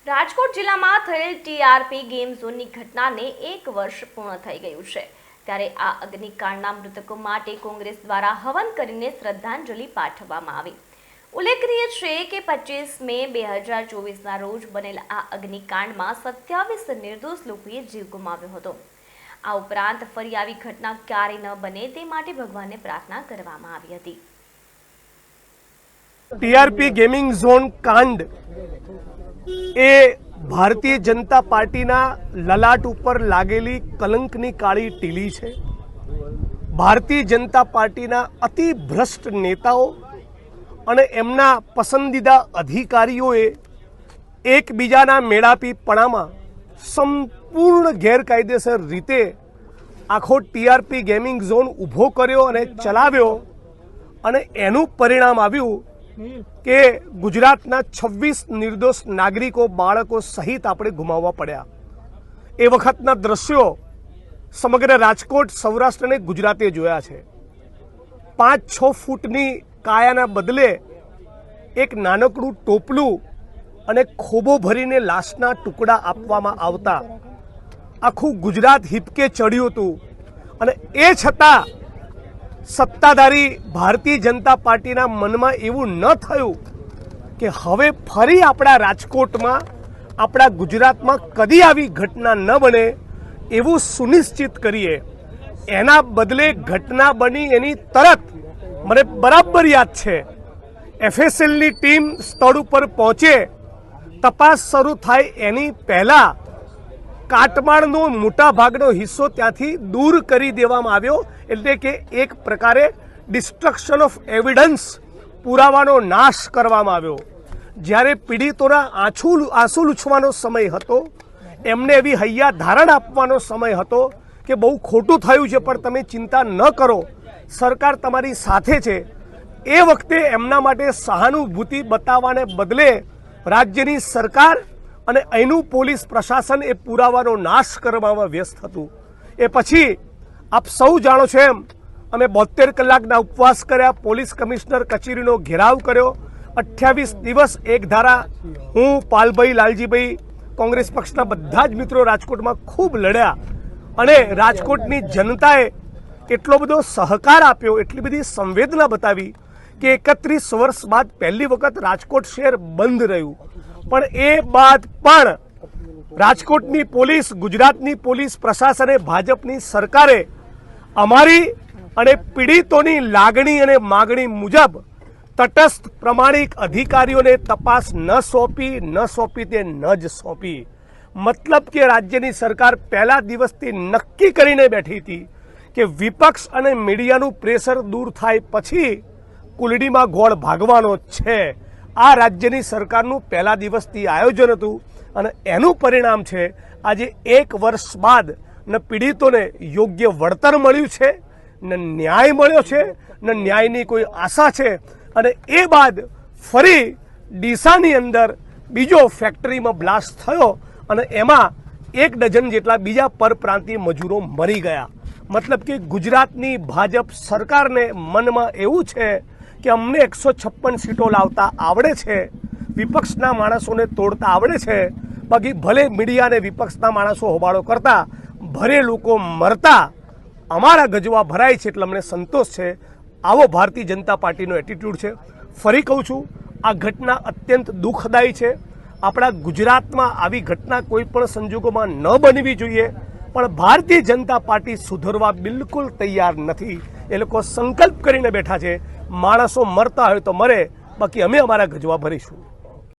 રાજકોટ જિલ્લામાં થયેલ TRP game ઝોનની ઘટનાને 1 વર્ષ પૂર્ણ થઈ ગયું છે, ત્યારે આ અગ્નિકાંડના મૃતકો માટે કોંગ્રેસ દ્વારા હવન કરીને શ્રદ્ધાંજલિ પાઠવવામાં આવી। ઉલ્લેખનીય છે કે 25 મે 2024ના રોજ બનેલ આ અગ્નિકાંડમાં 27 નિર્દોષ લોકોએ જીવ ગુમાવ્યો હતો। આ ઉપરાંત ફરી આવી ઘટના ક્યારેય ન બને તે માટે ભગવાનને પ્રાર્થના કરવામાં આવી હતી। ટીઆરપી ગેમિંગ ઝોન કાંડ એ ભારતીય જનતા પાર્ટીના લલાટ ઉપર લાગેલી કલંકની કાળી ટીલી છે। ભારતીય જનતા પાર્ટીના અતિ ભ્રષ્ટ નેતાઓ અને એમના પસંદીદા અધિકારીઓએ એકબીજાના મેળાપીપણામાં સંપૂર્ણ ગેરકાયદેસર રીતે આખો ટીઆરપી ગેમિંગ ઝોન ઊભો કર્યો અને ચલાવ્યો, અને એનું પરિણામ આવ્યું કે ગુજરાતના 26 નિર્દોષ નાગરિકો, બાળકો સહિત આપણે ગુમાવવા પડ્યા। એ વખતના દ્રશ્યો સમગ્ર રાજકોટ, સૌરાષ્ટ્ર અને ગુજરાતે જોયા છે। 5-6 ફૂટની કાયાના બદલે એક નાનકડું ટોપલું અને ખોબો ભરીને લાશના ટુકડા આપવામાં આવતા આખું ગુજરાત હિપકે ચડ્યું હતું। અને એ છતાં સત્તાધારી ભારતીય જનતા પાર્ટીના મનમાં એવું ન થયું કે હવે ફરી આપણા રાજકોટમાં, આપણા ગુજરાતમાં કદી આવી ઘટના ન બને એવું સુનિશ્ચિત કરીએ। એના બદલે ઘટના બની એની તરત મને બરાબર યાદ છે, એફએસએલની ટીમ સ્થળ ઉપર પહોંચે, તપાસ શરૂ થાય એની પહેલાં કાટમાળનો મોટા ભાગનો હિસ્સો ત્યાંથી દૂર કરી દેવામાં આવ્યો, એટલે કે એક પ્રકારે ડિસ્ટ્રક્શન ઓફ એવિડન્સ, પુરાવાનો નાશ કરવામાં આવ્યો। જ્યારે પીડિતોના આંસુ લૂછવાનો સમય હતો, એમને એવી હૈયા ધારણ આપવાનો સમય હતો કે બહુ ખોટું થયું છે પણ તમે ચિંતા ન કરો, સરકાર તમારી સાથે છે, એ વખતે એમના માટે સહાનુભૂતિ બતાવવાને બદલે રાજ્યની સરકાર અને અહીંનું પોલીસ પ્રશાસન એ પુરાવાનો નાશ કરવામાં વ્યસ્ત હતું। એ પછી આપ સૌ જાણો છો એમ અમે 72 કલાકના ઉપવાસ કર્યા, પોલીસ કમિશનર કચેરીનો ઘેરાવ કર્યો, 28 દિવસ એક ધારા હું, પાલભાઈ, લાલજીભાઈ, કોંગ્રેસ પક્ષના બધા જ મિત્રો રાજકોટમાં ખૂબ લડ્યા, અને રાજકોટની જનતાએ એટલો બધો સહકાર આપ્યો, એટલી બધી સંવેદના બતાવી કે 31 વર્ષ બાદ પહેલી વખત રાજકોટ શહેર બંધ રહ્યું। પણ એ બાદ પણ રાજકોટની પોલીસ, ગુજરાતની પોલીસ પ્રશાસને, ભાજપની સરકારે અમારી અને પીડિતોની લાગણી અને માગણી મુજબ તટસ્થ પ્રમાણિક અધિકારીઓને તપાસ ન સોંપી તે ન જ સોંપી। મતલબ કે રાજ્યની સરકાર પહેલા દિવસથી નક્કી કરીને બેઠી હતી કે વિપક્ષ અને મીડિયાનું પ્રેશર દૂર થાય પછી કુલડીમાં ગોળ ભાગવાનો છે। આ રાજ્યની સરકારનું પહેલા દિવસથી આયોજન હતું, અને એનું પરિણામ છે આજે 1 વર્ષ બાદ ન પીડિતોને યોગ્ય વળતર મળ્યું છે, ન ન્યાય મળ્યો છે, ન ન્યાયની કોઈ આશા છે। અને એ બાદ ફરી ડીસાની અંદર બીજો ફેક્ટરીમાં બ્લાસ્ટ થયો, અને એમાં 1 ડઝન જેટલા બીજા પરપ્રાંતીય મજૂરો મરી ગયા। મતલબ કે ગુજરાતની ભાજપ સરકારને મનમાં એવું છે કે અમને 156 સીટો લાવતા આવડે છે, વિપક્ષના માણસોને તોડતા આવડે છે, બાકી ભલે મીડિયા અને વિપક્ષના માણસો હોબાળો કરતા, ભરે લોકો મરતા અમારા ગજવા ભરાય છે એટલે અમને સંતોષ છે। આવો ભારતીય જનતા પાર્ટીનો એટીટ્યૂડ છે। ફરી કહું છું, આ ઘટના અત્યંત દુઃખદાયી છે। આપણા ગુજરાતમાં આવી ઘટના કોઈ પણ સંજોગોમાં ન બનવી જોઈએ, પણ ભારતીય જનતા પાર્ટી સુધરવા બિલકુલ તૈયાર નથી। એ લોકો સંકલ્પ કરીને બેઠા છે, માણસો મરતા હોય તો મરે, બાકી અમે અમારા ગજવા ભરીશું।